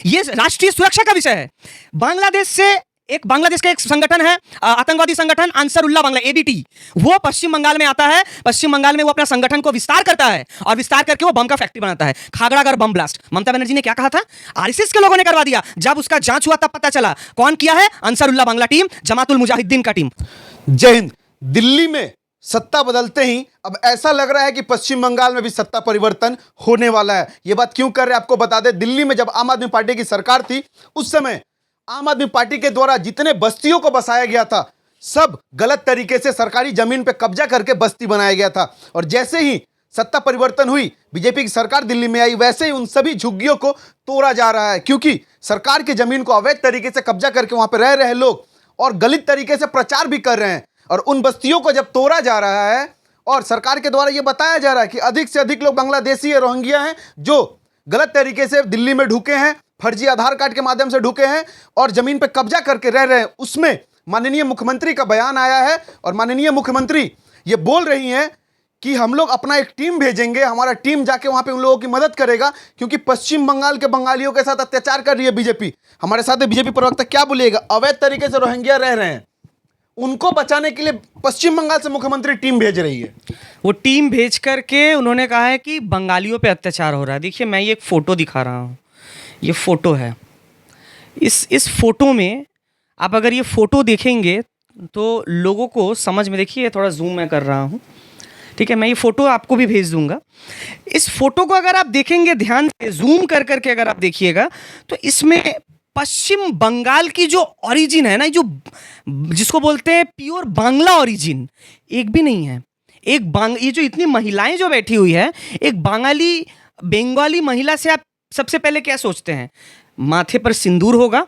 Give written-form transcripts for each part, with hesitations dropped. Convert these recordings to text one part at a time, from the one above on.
ये राष्ट्रीय सुरक्षा का विषय है। बांग्लादेश का एक संगठन है, आतंकवादी संगठन अंसारुल्लाह बांग्ला, एबीटी, वो पश्चिम बंगाल में आता है। पश्चिम बंगाल में वो अपना संगठन को विस्तार करता है और विस्तार करके वो बम का फैक्ट्री बनाता है, खागड़ागढ़ बम ब्लास्ट। ममता बनर्जी ने क्या कहा था? आरएसएस के लोगों ने करवा दिया। जब उसका जांच हुआ तब पता चला कौन किया है, अंसारुल्लाह बांग्ला टीम, जमातुल मुजाहिदीन का टीम। जय हिंद। दिल्ली में सत्ता बदलते ही अब ऐसा लग रहा है कि पश्चिम बंगाल में भी सत्ता परिवर्तन होने वाला है। ये बात क्यों कर रहे हैं आपको बता दें। दिल्ली में जब आम आदमी पार्टी की सरकार थी, उस समय आम आदमी पार्टी के द्वारा जितने बस्तियों को बसाया गया था, सब गलत तरीके से सरकारी जमीन पे कब्जा करके बस्ती बनाया गया था। और जैसे ही सत्ता परिवर्तन हुई, बीजेपी की सरकार दिल्ली में आई, वैसे ही उन सभी झुग्गियों को तोड़ा जा रहा है, क्योंकि सरकार की जमीन को अवैध तरीके से कब्जा करके वहां पर रह रहे लोग और गलत तरीके से प्रचार भी कर रहे हैं। और उन बस्तियों को जब तोड़ा जा रहा है और सरकार के द्वारा यह बताया जा रहा है कि अधिक से अधिक लोग बांग्लादेशी या रोहिंग्या हैं जो गलत तरीके से दिल्ली में ढुके हैं, फर्जी आधार कार्ड के माध्यम से ढुके हैं और जमीन पर कब्जा करके रह रहे हैं, उसमें माननीय मुख्यमंत्री का बयान आया है। और माननीय मुख्यमंत्री ये बोल रही हैं कि हम लोग अपना एक टीम भेजेंगे, हमारा टीम जाके वहां पे उन लोगों की मदद करेगा, क्योंकि पश्चिम बंगाल के बंगालियों के साथ अत्याचार कर रही है बीजेपी। हमारे साथ बीजेपी प्रवक्ता क्या बोलिएगा? अवैध तरीके से रोहिंग्या रह रहे हैं, उनको बचाने के लिए पश्चिम बंगाल से मुख्यमंत्री टीम भेज रही है। वो टीम भेज करके उन्होंने कहा है कि बंगालियों पे अत्याचार हो रहा है। देखिए, मैं ये एक फ़ोटो दिखा रहा हूँ, ये फ़ोटो है। इस फोटो में आप अगर ये फ़ोटो देखेंगे तो लोगों को समझ में, देखिए थोड़ा जूम मैं कर रहा हूँ, ठीक है, मैं ये फ़ोटो आपको भी भेज दूंगा। इस फोटो को अगर आप देखेंगे ध्यान से, जूम कर करके अगर आप देखिएगा, तो इसमें पश्चिम बंगाल की जो ओरिजिन है ना, जो जिसको बोलते हैं प्योर बांग्ला ओरिजिन, एक भी नहीं है। ये जो इतनी महिलाएं जो बैठी हुई है, एक बंगाली महिला से आप सबसे पहले क्या सोचते हैं? माथे पर सिंदूर होगा,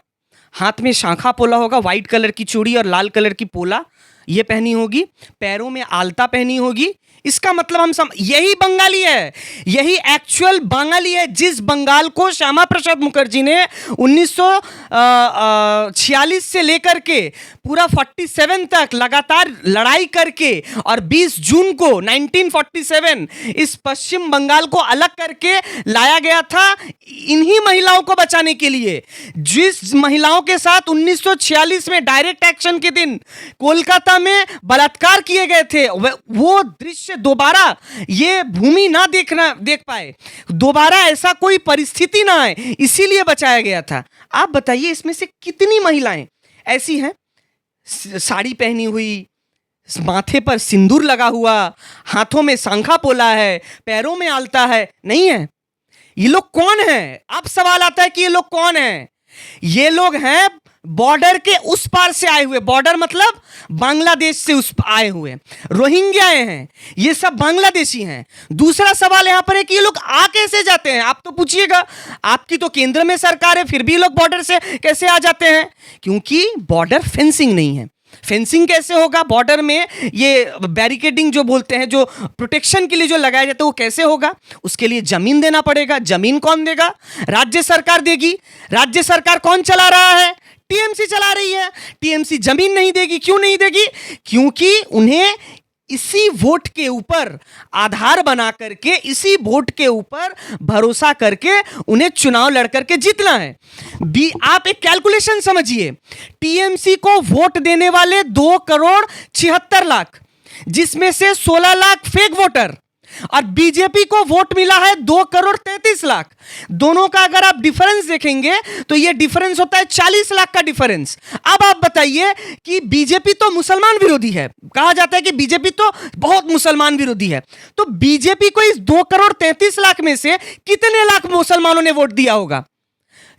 हाथ में शाखा पोला होगा, व्हाइट कलर की चूड़ी और लाल कलर की पोला ये पहनी होगी, पैरों में आलता पहनी होगी। इसका मतलब यही बंगाली है, यही एक्चुअल बंगाली है, जिस बंगाल को श्यामा प्रसाद मुखर्जी ने 1946 से लेकर के पूरा 47 तक लगातार लड़ाई करके और 20 जून को 1947 इस पश्चिम बंगाल को अलग करके लाया गया था, इन्हीं महिलाओं को बचाने के लिए। जिस महिलाओं के साथ 1946 में डायरेक्ट एक्शन के दिन कोलकाता में बलात्कार किए गए थे, वो दृश्य दोबारा ये भूमि ना देख पाए, दोबारा ऐसा कोई परिस्थिति ना आए, इसीलिए बचाया गया था। आप बताइए, इसमें से कितनी महिलाएं ऐसी हैं, साड़ी पहनी हुई, माथे पर सिंदूर लगा हुआ, हाथों में शंखा पोला है, पैरों में आलता है? नहीं है। ये लोग कौन हैं? अब सवाल आता है कि ये लोग कौन हैं? ये लोग हैं बॉर्डर के उस पार से आए हुए, बॉर्डर मतलब बांग्लादेश से उस आए हुए रोहिंग्या हैं। ये सब बांग्लादेशी हैं। दूसरा सवाल यहां पर है कि ये लोग आ कैसे जाते हैं? आप तो पूछिएगा, आपकी तो केंद्र में सरकार है, फिर भी लोग बॉर्डर से कैसे आ जाते हैं? क्योंकि बॉर्डर फेंसिंग नहीं है। फेंसिंग कैसे होगा बॉर्डर में? ये बैरिकेडिंग जो बोलते हैं, जो प्रोटेक्शन के लिए जो लगाया जाता है, वो कैसे होगा? उसके लिए जमीन देना पड़ेगा। जमीन कौन देगा? राज्य सरकार देगी। राज्य सरकार कौन चला रहा है? टीएमसी चला रही है। टीएमसी जमीन नहीं देगी। क्यों नहीं देगी? क्योंकि उन्हें इसी वोट के ऊपर आधार बना करके, इसी वोट के ऊपर भरोसा करके उन्हें चुनाव लड़ करके जीतना है। आप एक कैलकुलेशन समझिए, टीएमसी को वोट देने वाले 2,76,00,000, जिसमें से 16 लाख फेक वोटर, और बीजेपी को वोट मिला है 2,33,00,000। दोनों का अगर आप डिफरेंस देखेंगे तो यह डिफरेंस होता है 40 लाख का डिफरेंस। अब आप बताइए कि बीजेपी तो मुसलमान विरोधी है, कहा जाता है कि बीजेपी तो बहुत मुसलमान विरोधी है, तो बीजेपी को इस 2,33,00,000 में से कितने लाख मुसलमानों ने वोट दिया होगा?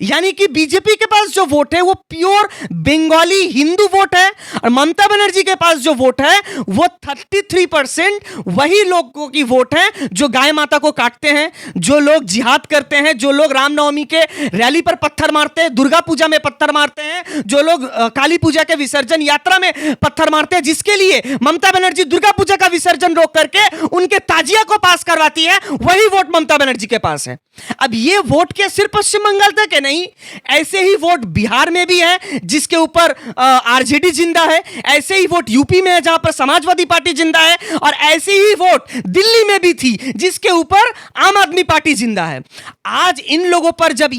यानी कि बीजेपी के पास जो वोट है वो प्योर बंगाली हिंदू वोट है, और ममता बनर्जी के पास जो वोट है वो 33% वही लोगों की वोट है जो गाय माता को काटते हैं, जो लोग जिहाद करते हैं, जो लोग रामनवमी के रैली पर पत्थर मारते हैं, दुर्गा पूजा में पत्थर मारते हैं, जो लोग काली पूजा के विसर्जन यात्रा में पत्थर मारते हैं, जिसके लिए ममता बनर्जी दुर्गा पूजा का विसर्जन रोक करके उनके ताजिया को पास करवाती है, वही वोट ममता बनर्जी के पास है। अब ये वोट क्या सिर्फ पश्चिम बंगाल तक है? नहीं, ऐसे ही वोट बिहार में भी है जिसके ऊपर आरजेडी जिंदा है, ऐसे ही वोट यूपी में है जहां पर समाजवादी पार्टी जिंदा है, और ऐसे ही वोट दिल्ली में भी थी जिसके ऊपर आम आदमी पार्टी जिंदा है। आज इन लोगों पर जब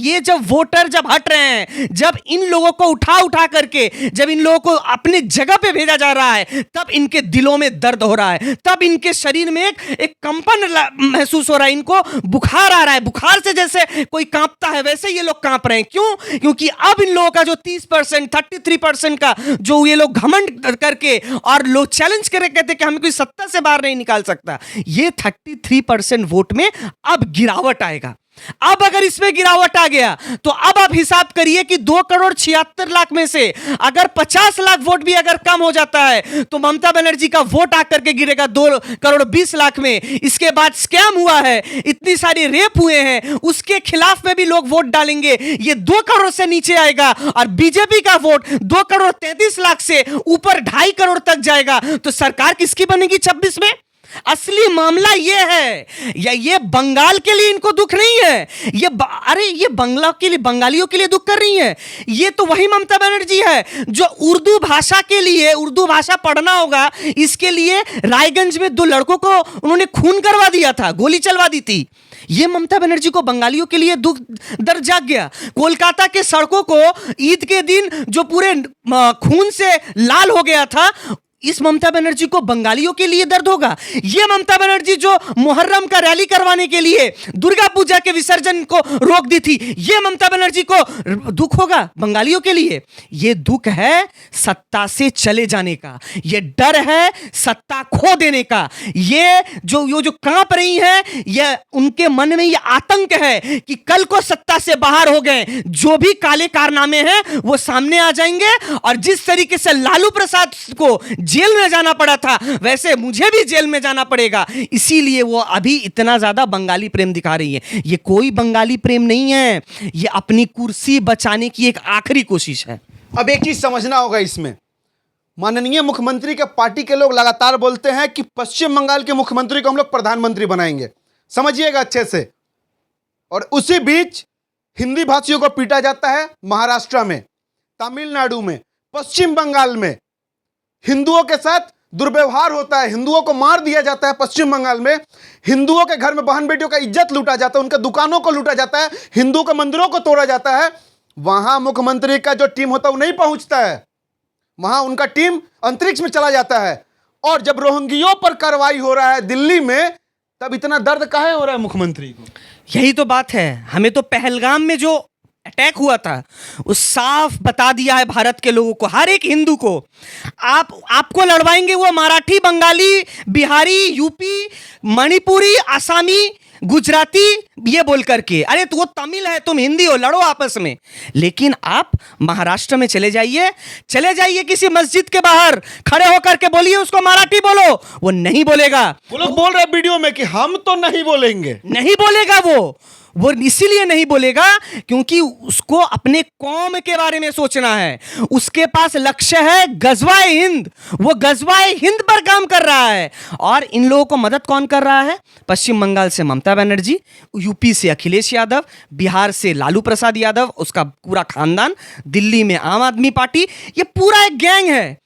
वोटर जब हट रहे हैं, जब इन लोगों को उठा करके जब इन लोगों को अपने जगह पे भेजा जा रहा है, तब इनके दिलों में दर्द हो रहा है, तब इनके शरीर में एक कंपन महसूस हो रहा है, इनको बुखार आ रहा है। बुखार से जैसे कोई कांपता है वैसे ये लोग कांप रहे हैं। क्यों? क्योंकि अब इन लोगों का जो 30%, 33% का जो ये लोग घमंड करके और लोग चैलेंज करके कहते कि हमें कोई सत्ता से बाहर नहीं निकाल सकता, ये 33% वोट में अब गिरावट आएगा। अब अगर इसमें गिरावट आ गया तो अब आप हिसाब करिए कि 2,76,00,000 में से अगर 50 लाख वोट भी अगर कम हो जाता है तो ममता बनर्जी का वोट आकर के गिरेगा 2,20,00,000 में। इसके बाद स्कैम हुआ है, इतनी सारी रेप हुए हैं, उसके खिलाफ में भी लोग वोट डालेंगे, ये 2 करोड़ से नीचे आएगा। और बीजेपी का वोट 2,33,00,000 से ऊपर 2.5 करोड़ तक जाएगा। तो सरकार किसकी बनेगी 26 में? असली मामला यह है, या ये बंगाल के लिए इनको दुख नहीं है, ये बंगालियों के लिए दुख कर रही है। ये तो वही ममता बनर्जी है जो उर्दू भाषा के लिए, उर्दू भाषा पढ़ना होगा इसके लिए रायगंज में 2 लड़कों को उन्होंने खून करवा दिया था, गोली चलवा दी थी। ये ममता बनर्जी को बंगालियों के लिए दुख दर्द जाग गया। कोलकाता के सड़कों को ईद के दिन जो पूरे खून से लाल हो गया था, इस ममता बनर्जी को बंगालियों के लिए दर्द होगा। यह ममता बनर्जी जो मुहर्रम का रैली करवाने के लिए दुर्गा पूजा के विसर्जन को रोक दी थी, यह ममता बनर्जी को दुख होगा बंगालियों के लिए। यह दुख है सत्ता से चले जाने का, यह डर है सत्ता खो देने का। ये जो कांप रही है, यह उनके मन में यह आतंक है कि कल को सत्ता से बाहर हो गए, जो भी काले कारनामे हैं वो सामने आ जाएंगे। और जिस तरीके से लालू प्रसाद को जेल में जाना पड़ा था, वैसे मुझे भी जेल में जाना पड़ेगा। इसीलिए वो अभी इतना ज्यादा बंगाली प्रेम दिखा रही है। ये कोई बंगाली प्रेम नहीं है, ये अपनी कुर्सी बचाने की एक आखिरी कोशिश है। अब एक चीज समझना होगा इसमें, माननीय मुख्यमंत्री के पार्टी के लोग लगातार बोलते हैं कि पश्चिम बंगाल के मुख्यमंत्री को हम लोग प्रधानमंत्री बनाएंगे, समझिएगा अच्छे से। और उसी बीच हिंदी भाषियों को पीटा जाता है महाराष्ट्र में, तमिलनाडु में, पश्चिम बंगाल में हिंदुओं के साथ दुर्व्यवहार होता है, हिंदुओं को मार दिया जाता है। पश्चिम बंगाल में हिंदुओं के घर में बहन बेटियों का इज्जत लूटा जाता है, उनके दुकानों को लूटा जाता है, हिंदुओं के मंदिरों को तोड़ा जाता है। वहां मुख्यमंत्री का जो टीम होता है वो नहीं पहुंचता है, वहां उनका टीम अंतरिक्ष में चला जाता है। और जब रोहिंग्यों पर कार्रवाई हो रहा है दिल्ली में, तब इतना दर्द काहे हो रहा है मुख्यमंत्री को? यही तो बात है। हमें तो पहलगाम में जो अटैक हुआ था वो साफ बता दिया है भारत के लोगों को, हर एक हिंदू को, आपको लड़वाएंगे वो मराठी, बंगाली, बिहारी, यूपी, मणिपुरी, आसामी, गुजराती, ये बोल करके। अरे तो वो तमिल है, तुम हिंदी हो, लड़ो आपस में। लेकिन आप महाराष्ट्र में चले जाइए किसी मस्जिद के बाहर खड़े होकर के बोलिए उसको मराठी बोलो, वो नहीं बोलेगा। वो लोग बोल रहे वीडियो में कि हम तो नहीं बोलेंगे, नहीं बोलेगा वो इसीलिए नहीं बोलेगा क्योंकि उसको अपने कौम के बारे में सोचना है। उसके पास लक्ष्य है गजवाए हिंद, वो गजवाए हिंद पर काम कर रहा है। और इन लोगों को मदद कौन कर रहा है? पश्चिम बंगाल से ममता बनर्जी, यूपी से अखिलेश यादव, बिहार से लालू प्रसाद यादव, उसका पूरा खानदान, दिल्ली में आम आदमी पार्टी, ये पूरा एक गैंग है।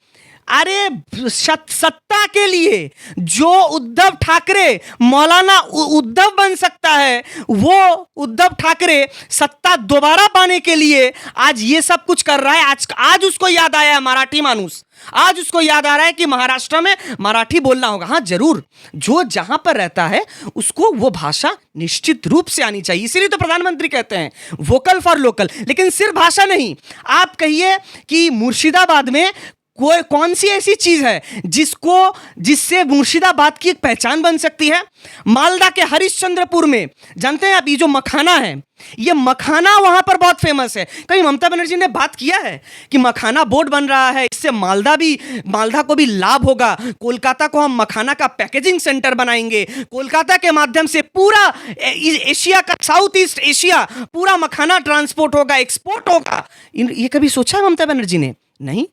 अरे सत्ता के लिए जो उद्धव ठाकरे मौलाना उद्धव बन सकता है, वो उद्धव ठाकरे सत्ता दोबारा पाने के लिए आज ये सब कुछ कर रहा है। आज उसको याद आया है मराठी मानुस, आज उसको याद आ रहा है कि महाराष्ट्र में मराठी बोलना होगा। हाँ जरूर, जो जहां पर रहता है उसको वो भाषा निश्चित रूप से आनी चाहिए। इसीलिए तो प्रधानमंत्री कहते हैं वोकल फॉर लोकल। लेकिन सिर्फ भाषा नहीं, आप कहिए कि मुर्शिदाबाद में कौन सी ऐसी चीज है जिससे मुर्शिदाबाद की एक पहचान बन सकती है? मालदा के हरिश्चंद्रपुर में, जानते हैं आप, ये जो मखाना है, ये मखाना वहां पर बहुत फेमस है। कहीं ममता बनर्जी ने बात किया है कि मखाना बोर्ड बन रहा है, इससे मालदा को भी लाभ होगा, कोलकाता को हम मखाना का पैकेजिंग सेंटर बनाएंगे, कोलकाता के माध्यम से पूरा एशिया का, साउथ ईस्ट एशिया, पूरा मखाना ट्रांसपोर्ट होगा, एक्सपोर्ट होगा। ये कभी सोचा है ममता बनर्जी ने? नहीं,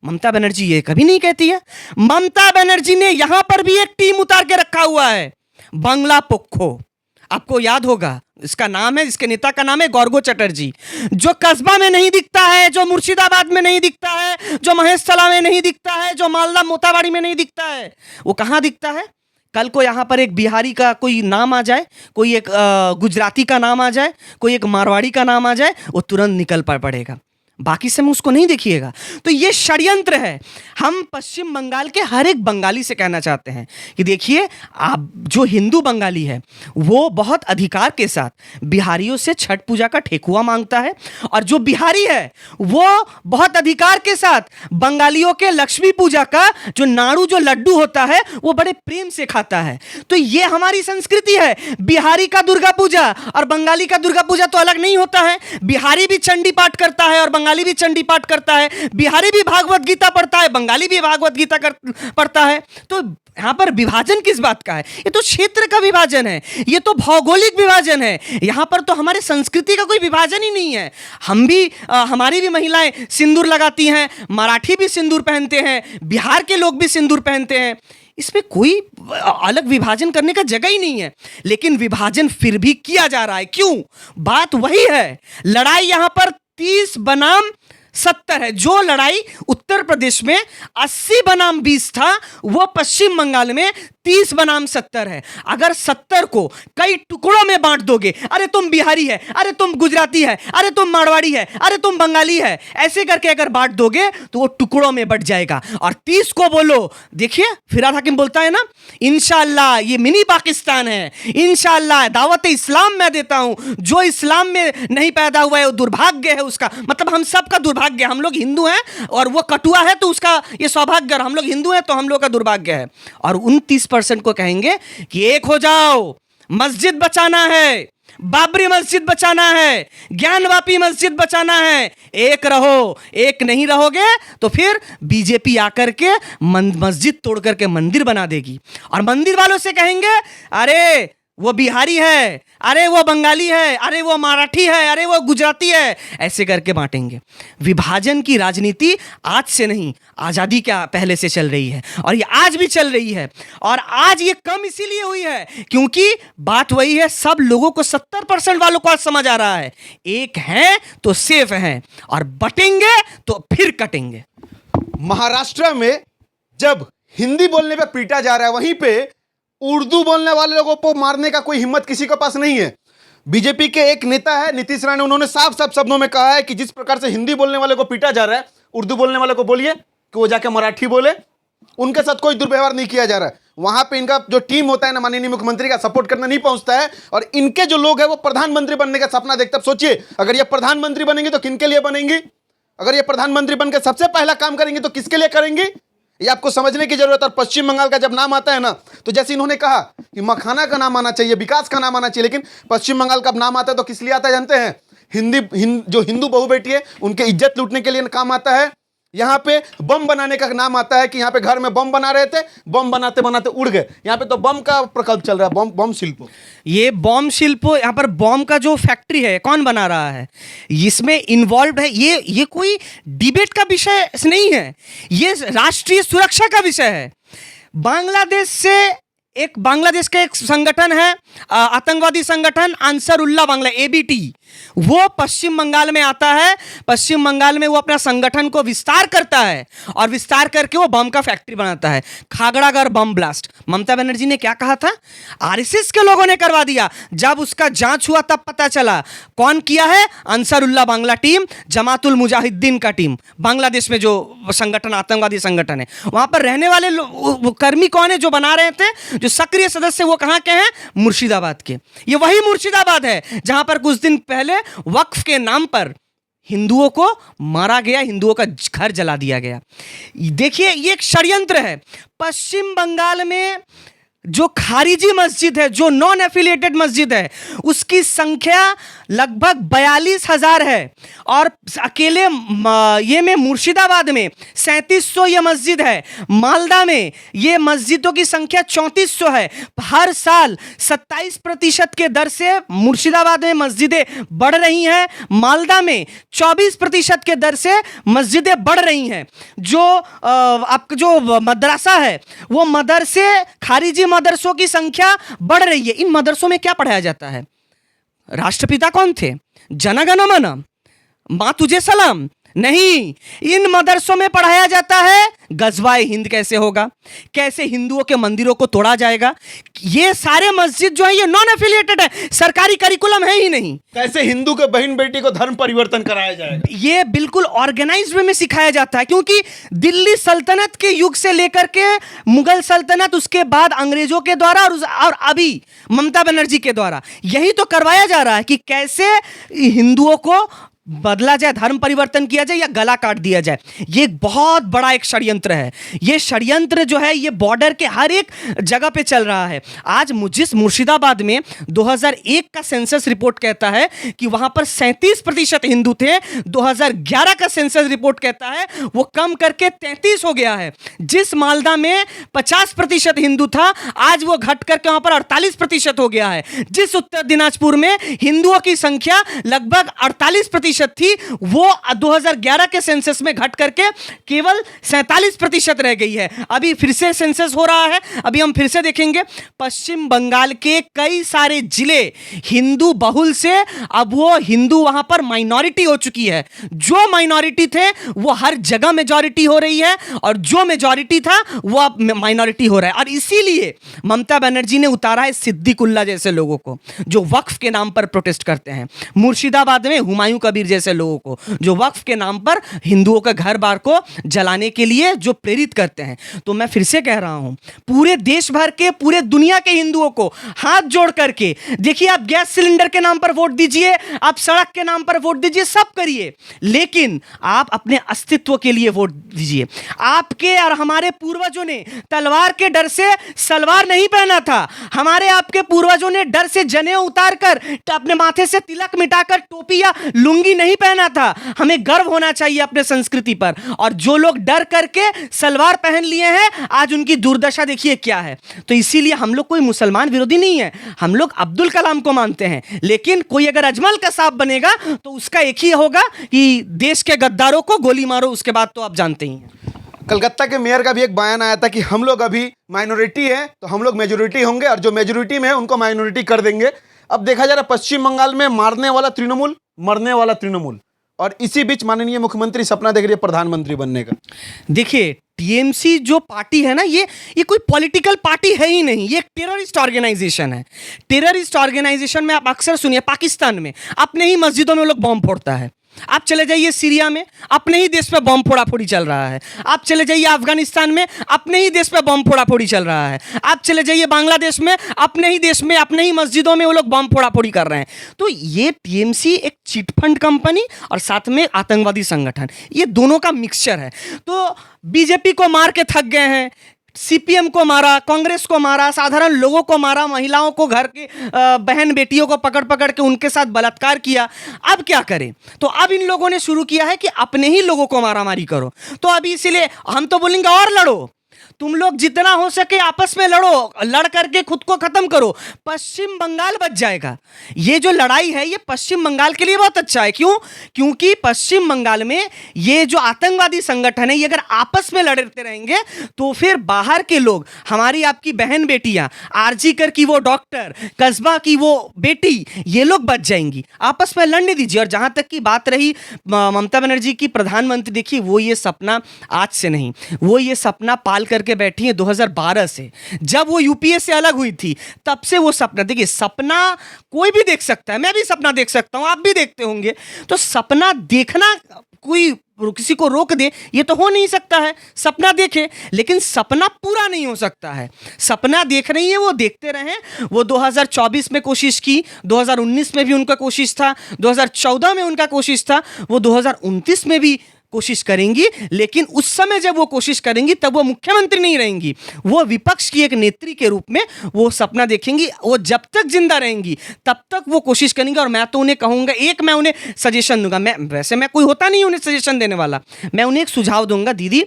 ममता बनर्जी ये कभी नहीं कहती है। ममता बनर्जी ने यहां पर भी एक टीम उतार के रखा हुआ है, बंगला पोक्खो। आपको याद होगा, इसका नाम है, इसके नेता का नाम है गौरगो चटर्जी। जो कस्बा में नहीं दिखता है, जो मुर्शिदाबाद में नहीं दिखता है, जो महेशतला में नहीं दिखता है, जो मालदा मोताबाड़ी में नहीं दिखता है, वो कहाँ दिखता है? कल को यहाँ पर एक बिहारी का कोई नाम आ जाए, कोई एक गुजराती का नाम आ जाए, कोई एक मारवाड़ी का नाम आ जाए, वो तुरंत निकल पड़ेगा। बाकी समय उसको नहीं देखिएगा। तो ये षड्यंत्र है। हम पश्चिम बंगाल के हर एक बंगाली से कहना चाहते हैं कि देखिए, आप जो हिंदू बंगाली है वो बहुत अधिकार के साथ बिहारियों से छठ पूजा का ठेकुआ मांगता है, और जो बिहारी है वो बहुत अधिकार के साथ बंगालियों के लक्ष्मी पूजा का जो नाड़ू, जो लड्डू होता है, वो बड़े प्रेम से खाता है। तो ये हमारी संस्कृति है। बिहारी का दुर्गा पूजा और बंगाली का दुर्गा पूजा तो अलग नहीं होता है। बिहारी भी चंडी पाठ करता है और बंगाली भी चंडी पाठ करता है। बिहारी भी भागवत गीता पढ़ता है, बंगाली भी भागवत गीता पढ़ता है। तो यहां पर विभाजन किस बात का है? ये तो क्षेत्र का विभाजन है, ये तो भौगोलिक विभाजन है। यहां पर तो हमारे संस्कृति का कोई विभाजन ही नहीं है। हम भी हमारी भी महिलाएं सिंदूर लगाती हैं, मराठी भी सिंदूर पहनते हैं, बिहार के लोग भी सिंदूर पहनते हैं। इसमें कोई अलग विभाजन करने का जगह ही नहीं है। लेकिन विभाजन फिर भी किया जा रहा है। क्यों? बात वही है, लड़ाई यहां पर 30 बनाम 70 है। जो लड़ाई उत्तर प्रदेश में 80 बनाम 20 था, वो पश्चिम बंगाल में 30 बनाम 70 है। अगर 70 को कई टुकड़ों में बांट दोगे, अरे तुम बिहारी है, अरे तुम गुजराती है, अरे तुम मारवाड़ी है, अरे तुम बंगाली है, ऐसे करके अगर बांट दोगे तो वो टुकड़ों में बट जाएगा। और 30 को बोलो, देखिए फिराद हाकिम बोलता है ना, इंशाअल्लाह ये मिनी पाकिस्तान है, इंशाअल्लाह दावत इस्लाम मैं देता हूं, जो इस्लाम में नहीं पैदा हुआ है वो दुर्भाग्य है उसका। मतलब हम सब का दुर्भाग्य, हम लोग हिंदू हैं और वो कटुआ है तो उसका ये सौभाग्य, और हम लोग हिंदू हैं तो हम लोग का दुर्भाग्य है। और 29% को कहेंगे कि एक हो जाओ, मस्जिद बचाना है, बाबरी मस्जिद बचाना है, ज्ञानवापी मस्जिद बचाना है, एक रहो। एक नहीं रहोगे तो फिर बीजेपी आकर के मस्जिद तोड़ करके मंदिर बना देगी, और मंदिर वालों से कहेंगे अरे वो बिहारी है, अरे वो बंगाली है, अरे वो मराठी है, अरे वो गुजराती है, ऐसे करके बांटेंगे। विभाजन की राजनीति आज से नहीं, आज़ादी क्या पहले से चल रही है, और ये आज भी चल रही है। और आज ये कम इसीलिए हुई है क्योंकि बात वही है, सब लोगों को 70% वालों को आज समझ आ रहा है, एक है तो सेफ है, और बटेंगे तो फिर कटेंगे। महाराष्ट्र में जब हिंदी बोलने पे पीटा जा रहा है, वहीं पे उर्दू बोलने वाले लोगों को मारने का कोई हिम्मत किसी के पास नहीं है। बीजेपी के एक नेता है नीतीश राणे, उन्होंने साफ साफ शब्दों में कहा है कि जिस प्रकार से हिंदी बोलने वाले को पीटा जा रहा है, उर्दू बोलने वाले को बोलिए कि वो जाके मराठी बोले। उनके साथ कोई दुर्व्यवहार नहीं किया जा रहा है। वहां पे इनका जो टीम होता है ना, माननीय मुख्यमंत्री का सपोर्ट करना नहीं पहुंचता है, और इनके जो लोग हैं वो प्रधानमंत्री बनने का सपना देखते हैं। सोचिए, अगर ये प्रधानमंत्री बनेंगे तो किनके लिए बनेंगी? अगर ये प्रधानमंत्री बनकर सबसे पहला काम करेंगे तो किसके लिए करेंगे? ये आपको समझने की जरूरत है। और पश्चिम बंगाल का जब नाम आता है ना, तो जैसे इन्होंने कहा कि मखाना का नाम आना चाहिए, विकास का नाम आना चाहिए, लेकिन पश्चिम बंगाल का नाम आता है तो किस लिए आता है जानते हैं? जो हिंदू बहू बेटी है उनके इज्जत लूटने के लिए काम आता है। यहाँ पे बम बनाने का नाम आता है कि यहाँ पे घर में बम बना रहे थे, बम बनाते बनाते उड़ गए। यहाँ पे तो बम का प्रकल्प चल रहा है, बम शिल्प। ये बम शिल्प, यहाँ पर बम का जो फैक्ट्री है कौन बना रहा है, इसमें इन्वॉल्व है, ये कोई डिबेट का विषय नहीं है, ये राष्ट्रीय सुरक्षा का विषय है। बांग्लादेश का एक संगठन है, आतंकवादी संगठन अंसारुल्लाह बांग्ला, ABT, वो पश्चिम बंगाल में आता है। पश्चिम बंगाल में वो अपना संगठन को विस्तार करता है, और विस्तार करके वो बम का फैक्ट्री बनाता है। खागड़ागढ़ बम ब्लास्ट, ममता बनर्जी ने क्या कहा था? RSS के लोगों ने करवा दिया। जब उसका जांच हुआ तब पता चला कौन किया है, अंसारुल्लाह बांग्ला टीम, जमातुल मुजाहिदीन का टीम, बांग्लादेश में जो संगठन, आतंकवादी संगठन है। वहां पर रहने वाले कर्मी कौन है जो बना रहे थे, जो सक्रिय सदस्य, वो कहां के हैं? मुर्शिदाबाद के। ये वही मुर्शिदाबाद है जहां पर कुछ दिन पहले वक्फ के नाम पर हिंदुओं को मारा गया, हिंदुओं का घर जला दिया गया। देखिए, ये एक षड्यंत्र है। पश्चिम बंगाल में जो खारिजी मस्जिद है, जो नॉन एफिलिएटेड मस्जिद है, उसकी संख्या लगभग 42,000 है, और अकेले ये में मुर्शिदाबाद में 3700 ये मस्जिद है। मालदा में ये मस्जिदों की संख्या 3400 है। हर साल 27% के दर से मुर्शिदाबाद में मस्जिदें बढ़ रही हैं, मालदा में 24% के दर से मस्जिदें बढ़ रही हैं। जो आपका जो मदरसा है, वो मदरसे खारिजी मदरसों की संख्या बढ़ रही है। इन मदरसों में क्या पढ़ाया जाता है? राष्ट्रपिता कौन थे? जनगण मन, मां तुझे सलाम? नहीं, इन मदरसों में पढ़ाया जाता है गजवाए हिंद कैसे होगा, कैसे हिंदुओं के मंदिरों को तोड़ा जाएगा। ये सारे मस्जिद जो है ये नॉन एफिलिएटेड है, सरकारी करिकुलम है ही नहीं। कैसे हिंदू के बहन बेटी को धर्म परिवर्तन कराया जाएगा, ये बिल्कुल ऑर्गेनाइज्ड वे में सिखाया जाता है, क्योंकि दिल्ली सल्तनत के युग से लेकर के मुगल सल्तनत, उसके बाद अंग्रेजों के द्वारा और अभी ममता बनर्जी के द्वारा यही तो करवाया जा रहा है कि कैसे हिंदुओं को बदला जाए, धर्म परिवर्तन किया जाए या गला काट दिया जाए। ये एक बहुत बड़ा एक षड्यंत्र है। ये षड्यंत्र जो है ये बॉर्डर के हर एक जगह पे चल रहा है। आज जिस मुर्शिदाबाद में 2001 का सेंसस रिपोर्ट कहता है कि वहां पर 37% हिंदू थे, 2011 का सेंसस रिपोर्ट कहता है वो कम करके 33 हो गया है। जिस मालदा में 50% हिंदू था, आज वो घट करके वहां पर 48% हो गया है। जिस उत्तर दिनाजपुर में हिंदुओं की संख्या लगभग 48% थी, वो 2011 के सेंसस में घट करके केवल 47% रह गई है। अभी फिर से सेंसस हो रहा है, अभी हम फिर से देखेंगे। पश्चिम बंगाल के कई सारे जिले हिंदू बहुल से अब वो हिंदू वहां पर माइनॉरिटी हो चुकी है। जो माइनॉरिटी थे वो हर जगह मेजॉरिटी हो रही है, और जो मेजॉरिटी था वो अब माइनॉरिटी हो रहा है। और इसीलिए ममता बनर्जी ने उतारा है सिद्दीकुल्ला जैसे लोगों को, जो वक्फ के नाम पर प्रोटेस्ट करते हैं। मुर्शिदाबाद में हुमायूं कबीर जैसे लोगों को, जो वक्फ के नाम पर हिंदुओं के घर बार को जलाने के लिए जो प्रेरित करते हैं। तो मैं फिर से कह रहा हूं, पूरे देश भर के, पूरे दुनिया के हिंदुओं को हाथ जोड़ करके देखिए, आप गैस सिलेंडर के नाम पर वोट दीजिए, आप सड़क के नाम पर वोट दीजिए, सब करिए, लेकिन आप अपने अस्तित्व के लिए वोट दीजिए। आपके और हमारे पूर्वजों ने तलवार के डर से सलवार नहीं पहना था। हमारे आपके पूर्वजों ने डर से जनेऊ उतारकर, अपने माथे से तिलक मिटाकर टोपी या लुंगी नहीं पहना था। हमें गर्व होना चाहिए अपने संस्कृति पर। और जो लोग डर करके सलवार पहन लिए हैं, आज उनकी दुर्दशा देखिए क्या है। तो इसीलिए हम लोग कोई मुसलमान विरोधी नहीं है, हम लोग अब्दुल कलाम को मानते हैं, लेकिन कोई अगर अजमल कसाब बनेगा तो उसका एक ही होगा कि देश के गद्दारों को गोली मारो। उसके बाद तो आप जानते ही हैं। कलकत्ता के मेयर का भी एक बयान आया था कि हम लोग अभी माइनॉरिटी है तो हम लोग मेजोरिटी होंगे, और जो मेजोरिटी में है उनको माइनॉरिटी कर देंगे। अब देखा जा रहा है पश्चिम बंगाल में मारने वाला तृणमूल, मरने वाला तृणमूल, और इसी बीच माननीय मुख्यमंत्री सपना देख रही है प्रधानमंत्री बनने का। देखिए, टीएमसी जो पार्टी है ना, ये कोई पॉलिटिकल पार्टी है ही नहीं, ये एक टेररिस्ट ऑर्गेनाइजेशन है। टेररिस्ट ऑर्गेनाइजेशन में आप अक्सर सुनिए, पाकिस्तान में अपने ही मस्जिदों में लोग बम फोड़ता है। आप चले जाइए सीरिया में, अपने ही देश पे बम फोड़ाफोड़ी चल रहा है। आप चले जाइए अफगानिस्तान में, अपने ही देश पे बम फोड़ाफोड़ी चल रहा है। आप चले जाइए बांग्लादेश में, अपने ही देश में, अपने ही मस्जिदों में वो लोग बम फोड़ाफोड़ी कर रहे हैं। तो ये टीएमसी एक चिटफंड कंपनी और साथ में आतंकवादी संगठन, ये दोनों का मिक्सचर है। तो बीजेपी को मार के थक गए हैं, सीपीएम को मारा, कांग्रेस को मारा, साधारण लोगों को मारा, महिलाओं को, घर के बहन बेटियों को पकड़ पकड़ के उनके साथ बलात्कार किया। अब क्या करें? तो अब इन लोगों ने शुरू किया है कि अपने ही लोगों को मारामारी करो। तो अभी इसीलिए हम तो बोलेंगे और लड़ो, तुम लोग जितना हो सके आपस में लड़ो, लड़ करके खुद को खत्म करो, पश्चिम बंगाल बच जाएगा। ये जो लड़ाई है ये पश्चिम बंगाल के लिए बहुत अच्छा है। क्यों? क्योंकि पश्चिम बंगाल में ये जो आतंकवादी संगठन है, ये अगर आपस में लड़ते रहेंगे तो फिर बाहर के लोग, हमारी आपकी बहन बेटियां, आरजीकर की वो डॉक्टर, कस्बा की वो बेटी, ये लोग बच जाएंगी। आपस में लड़ने दीजिए। और जहां तक की बात रही ममता बनर्जी की प्रधानमंत्री, देखिए वो ये सपना आज से नहीं, वो ये सपना पाल करके बैठी है 2012 से, जब वो यूपीए से अलग हुई थी, तब से वो सपना। देखिए, सपना कोई भी देख सकता है, मैं भी सपना देख सकता हूं, आप भी देखते होंगे। तो सपना देखना कोई किसी को रोक दे ये तो हो नहीं सकता है। सपना देखे, लेकिन सपना पूरा नहीं हो सकता है। सपना देख रही है, वो देखते रहें। वो 2024 में कोशिश की, 2019 में भी उनका कोशिश था, 2014 में उनका कोशिश था, वो 2029 में भी कोशिश करेंगी। लेकिन उस समय जब वो कोशिश करेंगी तब वो मुख्यमंत्री नहीं रहेंगी, वो विपक्ष की एक नेत्री के रूप में वो सपना देखेंगी। वो जब तक जिंदा रहेंगी तब तक वो कोशिश करेंगी। और मैं तो उन्हें कहूंगा, एक मैं उन्हें सजेशन दूंगा, मैं वैसे मैं कोई होता नहीं उन्हें सजेशन देने वाला, मैं उन्हें एक सुझाव दूंगा, दीदी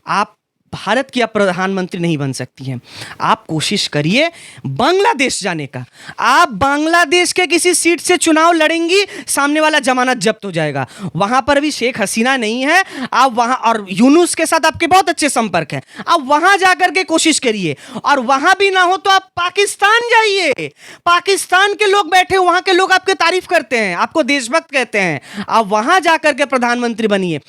आप भारत की आप प्रधानमंत्री नहीं बन सकती हैं। आप कोशिश करिए बांग्लादेश जाने का। आप बांग्लादेश के किसी सीट से चुनाव लड़ेंगी, सामने वाला जमानत जब्त हो जाएगा। वहां पर भी शेख हसीना नहीं है, आप वहां, और यूनुस के साथ आपके बहुत अच्छे संपर्क हैं, आप वहां जाकर के कोशिश करिए। और वहां भी ना हो तो आप पाकिस्तान जाइए। पाकिस्तान के लोग बैठे, वहां के लोग आपकी तारीफ करते हैं, आपको देशभक्त कहते हैं। आप वहां जाकर के प्रधानमंत्री बनिए।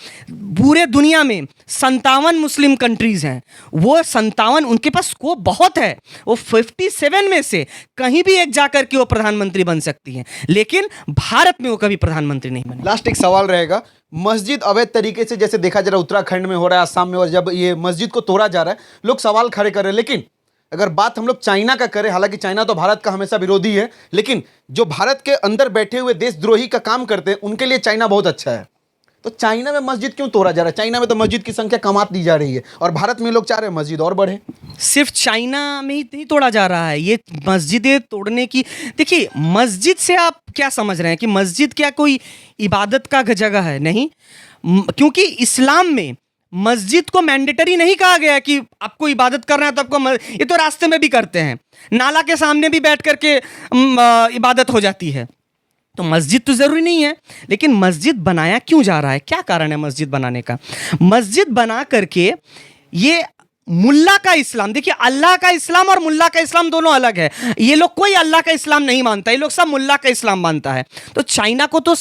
पूरे दुनिया में 57 मुस्लिम कंट्रीज हैं, वो 57, उनके पास स्कोप बहुत है। वो 57 में से कहीं भी एक जाकर के वो प्रधानमंत्री बन सकती हैं, लेकिन भारत में वो कभी प्रधानमंत्री नहीं बने। लास्ट एक सवाल रहेगा, मस्जिद अवैध तरीके से जैसे देखा जा रहा है उत्तराखंड में हो रहा है, असम में, और जब ये मस्जिद को तोड़ा जा रहा है लोग सवाल खड़े कर रहे हैं। लेकिन अगर बात हम लोग चाइना का करें, हालांकि चाइना तो भारत का हमेशा विरोधी है, लेकिन जो भारत के अंदर बैठे हुए देशद्रोही का काम करते हैं उनके लिए चाइना बहुत अच्छा है। तो चाइना में मस्जिद क्यों तोड़ा जा रहा है? चाइना में तो मस्जिद की संख्या कम दी जा रही है और भारत में लोग चाह रहे हैं मस्जिद और बढ़े। सिर्फ चाइना में ही नहीं तोड़ा जा रहा है, ये मस्जिदें तोड़ने की, देखिए मस्जिद से आप क्या समझ रहे हैं कि मस्जिद क्या कोई इबादत का जगह है? नहीं, क्योंकि इस्लाम में मस्जिद को मैंडेटरी नहीं कहा गया कि आपको इबादत करना है तो आपको, ये तो रास्ते में भी करते हैं, नाला के सामने भी बैठ करके इबादत हो जाती है। तो मस्जिद तो ज़रूरी नहीं है, लेकिन मस्जिद बनाया क्यों जा रहा है? क्या कारण है मस्जिद बनाने का? मस्जिद बना करके ये मुल्ला का इस्लाम, देखिए अल्लाह का इस्लाम और मुल्ला का इस्लाम दोनों अलग है। ये लोग कोई अल्लाह का इस्लाम नहीं मानता, ये लोग सब मुल्ला का इस्लाम मानता है। तो चाइना तो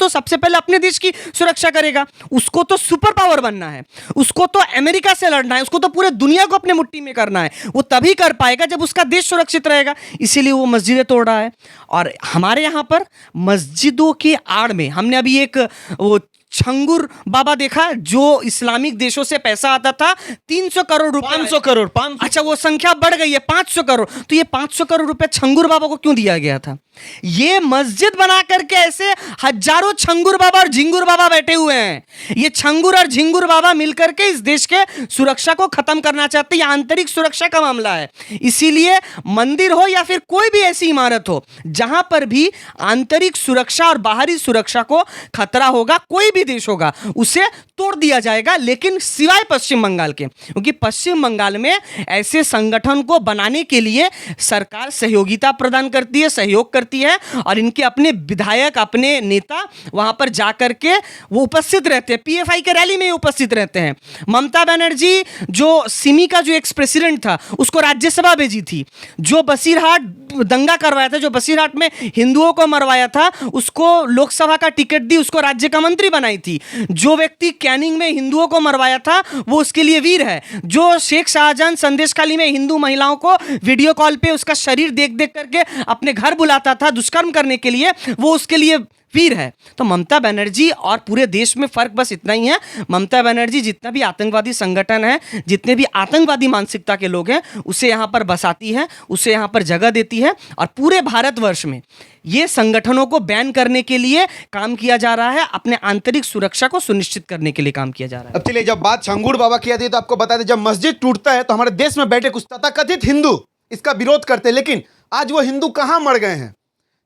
सबसे पहले अपने देश की सुरक्षा करेगा, उसको तो सुपर पावर बनना है, उसको तो अमेरिका से लड़ना है, उसको तो पूरे दुनिया को अपने मुट्ठी में करना है। वो तभी कर पाएगा जब उसका देश सुरक्षित रहेगा, इसीलिए वो मस्जिदें तोड़ रहा है। और हमारे यहाँ पर मस्जिदों की आड़ में हमने अभी एक वो छंगुर बाबा देखा, जो इस्लामिक देशों से पैसा आता था 300 करोड़ रुपए, 500 करोड़, 500। अच्छा वो संख्या बढ़ गई है 500 करोड़। तो ये 500 करोड़ रुपए छंगुर बाबा को क्यों दिया गया था? ये मस्जिद बना करके ऐसे हजारों छंगुर बाबा और झिंगुर बाबा बैठे हुए हैं। ये छंगुर और झिंगुर बाबा मिलकर के इस देश के सुरक्षा को खत्म करना चाहते हैं। ये आंतरिक सुरक्षा का मामला है, इसीलिए मंदिर हो या फिर कोई भी ऐसी इमारत हो जहां पर भी आंतरिक सुरक्षा और बाहरी सुरक्षा को खतरा होगा, कोई भी देश होगा, उसे तोड़ दिया जाएगा। लेकिन सिवाय पश्चिम बंगाल के, क्योंकि पश्चिम बंगाल में ऐसे संगठन को बनाने के लिए सरकार सहयोगिता प्रदान करती है, सहयोग करती है, और इनके अपने विधायक, अपने नेता वहां पर जाकर के वो उपस्थित रहते हैं, पीएफआई के रैली में उपस्थित रहते हैं। ममता बनर्जी जो सिमी का जो एक्स प्रेसिडेंट था उसको राज्यसभा भेजी थी, जो बसीरहाट दंगा करवाया था, जो बसीरहाट में हिंदुओं को मरवाया था, उसको लोकसभा का टिकट दी, उसको राज्य का मंत्री बनाई थी। जो व्यक्ति कैनिंग में हिंदुओं को मरवाया था वो उसके लिए वीर है। जो शेख शाहजहां संदेशखाली में हिंदू महिलाओं को वीडियो कॉल पे उसका शरीर देख देख करके अपने घर बुलाता था दुष्कर्म करने के लिए, वो उसके लिए वीर है। तो ममता बनर्जी और पूरे देश में फर्क बस इतना ही है, ममता बनर्जी जितना भी आतंकवादी संगठन है, जितने भी आतंकवादी मानसिकता के लोग हैं, उसे यहाँ पर बसाती है, उसे यहाँ पर जगह देती है, और पूरे भारतवर्ष में ये संगठनों को बैन करने के लिए काम किया जा रहा है, अपने आंतरिक सुरक्षा को सुनिश्चित करने के लिए काम किया जा रहा है। अब चलिए, जब बात छंगूर बाबा की आती है तो आपको बता दें, जब मस्जिद टूटता है तो हमारे देश में बैठे कुछ तथाकथित हिंदू इसका विरोध करते हैं, लेकिन आज वो हिंदू कहां मर गए हैं?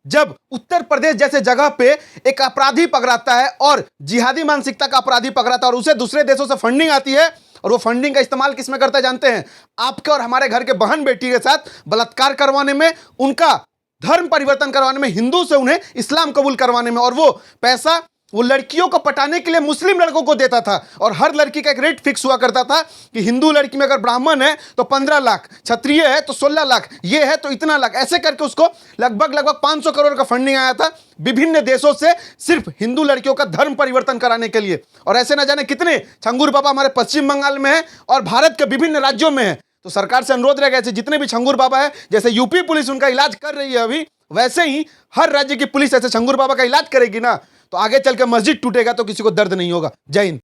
जब उत्तर प्रदेश जैसे जगह पे एक अपराधी पकड़ाता है और जिहादी मानसिकता का अपराधी पकड़ाता है, और उसे दूसरे देशों से फंडिंग आती है, और वो फंडिंग का इस्तेमाल किस में करता है जानते हैं? आपके और हमारे घर के बहन बेटी के साथ बलात्कार करवाने में, उनका धर्म परिवर्तन करवाने में, हिंदू से उन्हें इस्लाम कबूल करवाने में। और वो पैसा वो लड़कियों को पटाने के लिए मुस्लिम लड़कों को देता था, और हर लड़की का एक रेट फिक्स हुआ करता था कि हिंदू लड़की में अगर ब्राह्मण है तो 15 लाख, क्षत्रिय है तो 16 लाख, ये है तो इतना लाख, ऐसे करके उसको लगभग 500 करोड़ का फंडिंग आया था विभिन्न देशों से, सिर्फ हिंदू लड़कियों का धर्म परिवर्तन कराने के लिए। और ऐसे न जाने कितने छंगूर बाबा हमारे पश्चिम बंगाल में है और भारत के विभिन्न राज्यों में है। तो सरकार से अनुरोध रहेगा, ऐसे जितने भी छंगूर बाबा है, जैसे यूपी पुलिस उनका इलाज कर रही है अभी, वैसे ही हर राज्य की पुलिस ऐसे छंगूर बाबा का इलाज करेगी ना, तो आगे चल के मस्जिद टूटेगा तो किसी को दर्द नहीं होगा। जय हिंद।